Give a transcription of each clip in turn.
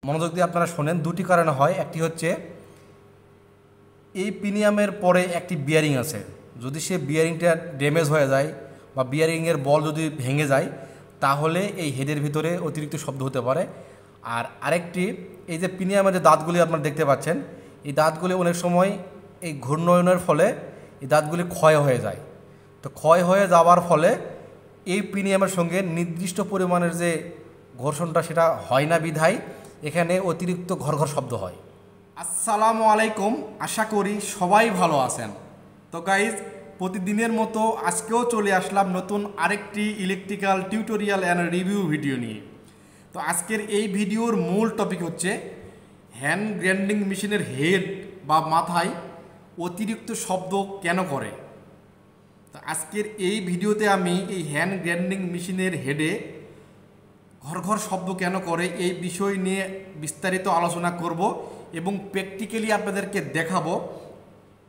মনোযোগ দিয়ে আপনারা শোনেন। দুটি কারণে হয়। একটি হচ্ছে এই পিনিয়ামের পরে একটি বিয়ারিং আছে, যদি সে বিয়ারিংটা ড্যামেজ হয়ে যায় বা বিয়ারিংয়ের বল যদি ভেঙে যায় তাহলে এই হেডের ভিতরে অতিরিক্ত শব্দ হতে পারে। আর আরেকটি, এই যে পিনিয়ামের যে দাঁতগুলি আপনারা দেখতে পাচ্ছেন, এই দাঁতগুলি অনেক সময় এই ঘূর্ণয়নের ফলে এই দাঁতগুলি ক্ষয় হয়ে যায়। তো ক্ষয় হয়ে যাওয়ার ফলে এই পিনিয়ামের সঙ্গে নির্দিষ্ট পরিমাণের যে ঘর্ষণটা সেটা হয় না, বিধায় এখানে অতিরিক্ত ঘর শব্দ হয়। আসসালামু আলাইকুম, আশা করি সবাই ভালো আছেন। তো গাইজ, প্রতিদিনের মতো আজকেও চলে আসলাম নতুন আরেকটি electrical tutorial and review video নিয়ে। তো আজকের এই ভিডিওর মূল টপিক হচ্ছে হ্যান্ড গ্রাইন্ডিং মেশিনের হেড বা মাথায় অতিরিক্ত শব্দ কেন করে। তো আজকের এই ভিডিওতে আমি এই হ্যান্ড গ্রাইন্ডিং মেশিনের হেডে ঘর শব্দ কেন করে এই বিষয় নিয়ে বিস্তারিত আলোচনা করব এবং প্র্যাকটিক্যালি আপনাদেরকে দেখাবো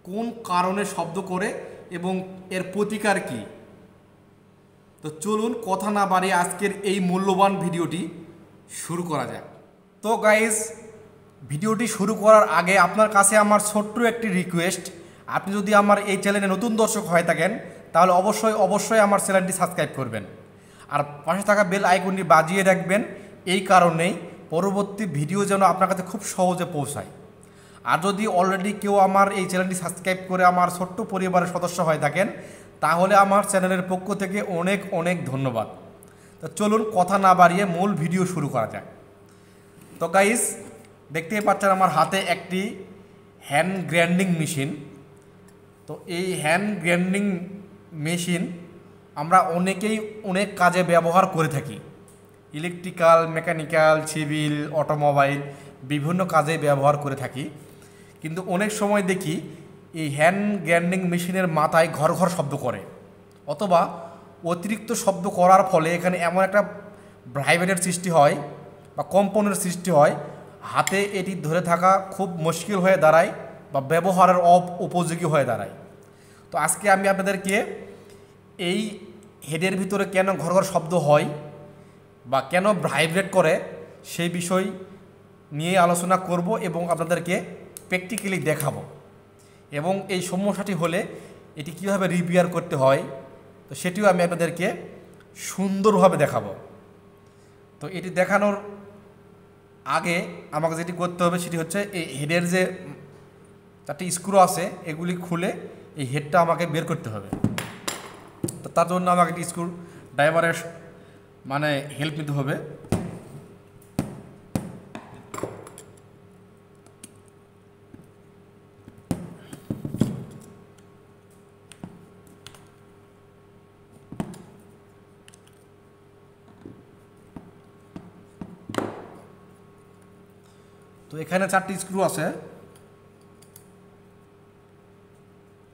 কোন কারণে শব্দ করে এবং এর প্রতিকার কী। তো চলুন কথা না বাড়িয়ে আজকের এই মূল্যবান ভিডিওটি শুরু করা যাক। তো গাইজ, ভিডিওটি শুরু করার আগে আপনার কাছে আমার ছোট্ট একটি রিকোয়েস্ট, আপনি যদি আমার এই চ্যানেলে নতুন দর্শক হয়ে থাকেন তাহলে অবশ্যই আমার চ্যানেলটি সাবস্ক্রাইব করবেন আর পাশে থাকা বেল আইকনটি বাজিয়ে রাখবেন, এই কারণেই পরবর্তী ভিডিও যেন আপনার কাছে খুব সহজে পৌঁছায়। আর যদি অলরেডি কেউ আমার এই চ্যানেলটি সাবস্ক্রাইব করে আমার ছোট্ট পরিবারের সদস্য হয়ে থাকেন তাহলে আমার চ্যানেলের পক্ষ থেকে অনেক অনেক ধন্যবাদ। তো চলুন কথা না বাড়িয়ে মূল ভিডিও শুরু করা যাক। তো গাইস, দেখতেই পাচ্ছেন আমার হাতে একটি হ্যান্ড গ্রাইন্ডিং মেশিন। তো এই হ্যান্ড গ্রাইন্ডিং মেশিন আমরা অনেকেই অনেক কাজে ব্যবহার করে থাকি, ইলেকট্রিক্যাল, মেকানিক্যাল, সিভিল, অটোমোবাইল বিভিন্ন কাজে ব্যবহার করে থাকি। কিন্তু অনেক সময় দেখি এই হ্যান্ড গ্রাইন্ডিং মেশিনের মাথায় ঘর শব্দ করে, অথবা অতিরিক্ত শব্দ করার ফলে এখানে এমন একটা ভাইব্রেটের সৃষ্টি হয় বা কম্পনের সৃষ্টি হয়, হাতে এটি ধরে থাকা খুব মুশকিল হয়ে দাঁড়ায় বা ব্যবহারের উপযোগী হয়ে দাঁড়ায়। তো আজকে আমি আপনাদেরকে এই হেডের ভিতরে কেন ঘর শব্দ হয় বা কেন ভাইব্রেট করে সেই বিষয় নিয়ে আলোচনা করব এবং আপনাদেরকে প্র্যাকটিক্যালি দেখাবো, এবং এই সমস্যাটি হলে এটি কীভাবে রিপেয়ার করতে হয় তো সেটিও আমি আপনাদেরকে সুন্দরভাবে দেখাবো। তো এটি দেখানোর আগে আমাকে যেটি করতে হবে সেটি হচ্ছে এই হেডের যে 4টি স্ক্রু আছে এগুলি খুলে এই হেডটা আমাকে বের করতে হবে। তো তার জন্য আমাকে একটি স্ক্রু ড্রাইভারের হেল্প নিতে হবে। তো এখানে 4টি স্ক্রু আছে,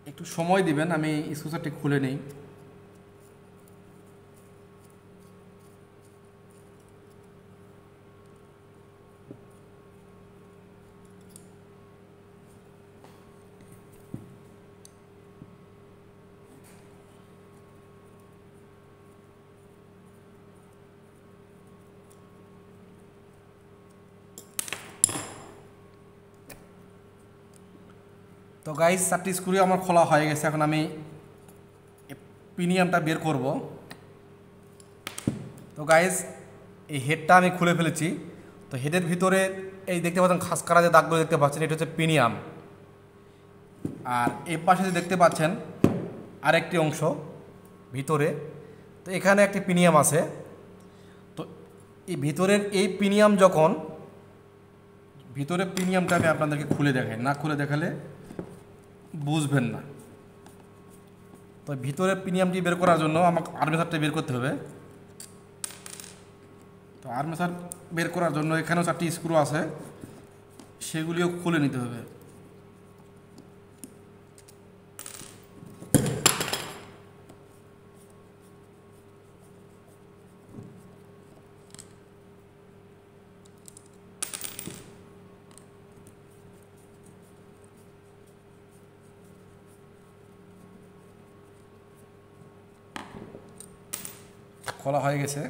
একটু সময় দিবেন, আমি স্ক্রু 4টি খুলে নিই। তো গাইস, 4টি স্ক্রু আমার খোলা হয়ে গেছে। এখন আমি পিনিয়ামটা বের করব। তো গাইস, এই হেডটা আমি খুলে ফেলেছি। তো হেডের ভিতরে এই দেখতে পাচ্ছেন খাসকারা যে দাগগুলো দেখতে পাচ্ছেন, এটা হচ্ছে পিনিয়াম। আর এই পাশে যে দেখতে পাচ্ছেন আরেকটি অংশ ভিতরে, তো এখানে একটি পিনিয়াম আছে। তো এই ভিতরের এই পিনিয়াম ভিতরের পিনিয়ামটা আমি আপনাদেরকে খুলে দেখাই, না খুলে দেখালে বুঝবেন না। তো ভিতরের পিনিয়ামটি বের করার জন্য আমাকে আর্মেচারটা বের করতে হবে। তো আর্মেচার বের করার জন্য এখানেও 4টি স্ক্রু আছে, সেগুলিও খুলে নিতে হবে। খোলা হয়ে গেছে।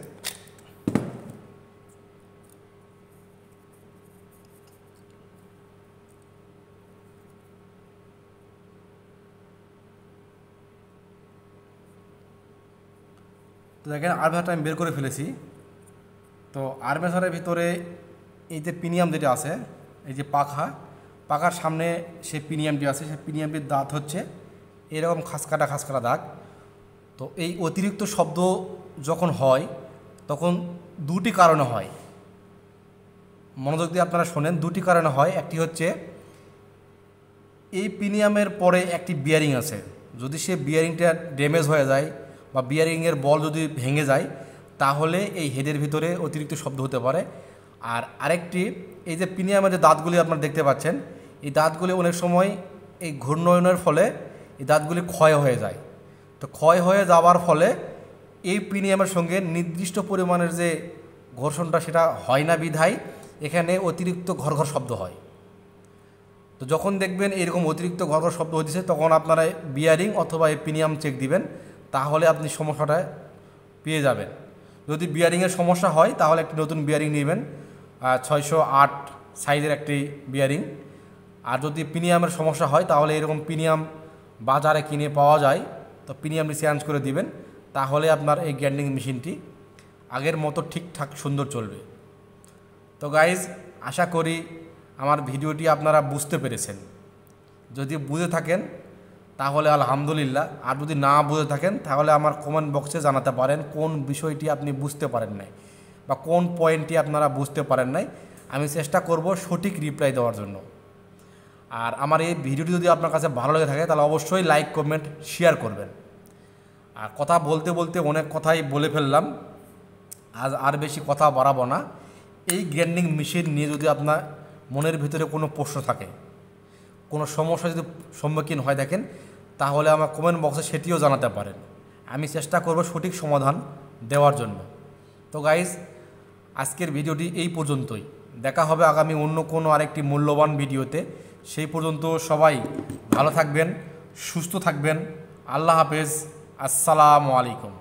তো দেখেন আর্মেচারটা আমি বের করে ফেলেছি। তো আর্মেচারের ভিতরে এই যে পিনিয়াম যেটা আছে, এই যে পাখার সামনে সেই পিনিয়ামটি আছে, সেই পিনিয়ামটির দাঁত হচ্ছে এরকম খাসকাটা দাগ। তো এই অতিরিক্ত শব্দ যখন হয় তখন দুটি কারণে হয়, মনোযোগ দিয়ে আপনারা শোনেন। দুটি কারণে হয়। একটি হচ্ছে এই পিনিয়ামের পরে একটি বিয়ারিং আছে, যদি সে বিয়ারিংটা ড্যামেজ হয়ে যায় বা বিয়ারিংয়ের বল যদি ভেঙে যায় তাহলে এই হেডের ভিতরে অতিরিক্ত শব্দ হতে পারে। আর আরেকটি, এই যে পিনিয়ামের যে দাঁতগুলি আপনারা দেখতে পাচ্ছেন, এই দাঁতগুলি অনেক সময় এই ঘূর্ণয়নের ফলে এই দাঁতগুলি ক্ষয় হয়ে যায়। তো ক্ষয় হয়ে যাওয়ার ফলে এই পিনিয়ামের সঙ্গে নির্দিষ্ট পরিমাণের যে ঘর্ষণটা সেটা হয় না, বিধায় এখানে অতিরিক্ত ঘরঘর শব্দ হয়। তো যখন দেখবেন এরকম অতিরিক্ত ঘরঘর শব্দ হচ্ছে তখন আপনারা বিয়ারিং অথবা এই পিনিয়াম চেক দিবেন, তাহলে আপনি সমস্যাটা পেয়ে যাবেন। যদি বিয়ারিংয়ের সমস্যা হয় তাহলে একটি নতুন বিয়ারিং নেবেন, 608 সাইজের একটি বিয়ারিং। আর যদি পিনিয়ামের সমস্যা হয় তাহলে এরকম পিনিয়াম বাজারে কিনে পাওয়া যায়, তো পিনিয়ামটি চেঞ্জ করে দিবেন, তাহলে আপনার এই গ্রাইন্ডিং মেশিনটি আগের মতো ঠিকঠাক সুন্দর চলবে। তো গাইজ, আশা করি আমার ভিডিওটি আপনারা বুঝতে পেরেছেন। যদি বুঝে থাকেন তাহলে আলহামদুলিল্লাহ, আর যদি না বুঝে থাকেন তাহলে আমার কমেন্ট বক্সে জানাতে পারেন কোন বিষয়টি আপনি বুঝতে পারেন নাই বা কোন পয়েন্টটি আপনারা বুঝতে পারেন নাই। আমি চেষ্টা করব সঠিক রিপ্লাই দেওয়ার জন্য। আর আমার এই ভিডিওটি যদি আপনার কাছে ভালো লেগে থাকে তাহলে অবশ্যই লাইক, কমেন্ট, শেয়ার করবেন। আর কথা বলতে বলতে অনেক কথাই বলে ফেললাম, আজ আর বেশি কথা বাড়াবো না। এই গ্রাইন্ডিং মেশিন নিয়ে যদি আপনার মনের ভিতরে কোনো প্রশ্ন থাকে, কোনো সমস্যা যদি সম্মুখীন হয় দেখেন, তাহলে আমার কমেন্ট বক্সে সেটিও জানাতে পারেন। আমি চেষ্টা করব সঠিক সমাধান দেওয়ার জন্য। তো গাইজ, আজকের ভিডিওটি এই পর্যন্তই। দেখা হবে আগামী অন্য কোনো আরেকটি মূল্যবান ভিডিওতে। সেই পর্যন্ত সবাই ভালো থাকবেন, সুস্থ থাকবেন। আল্লাহ হাফেজ। আসসালামু আলাইকুম।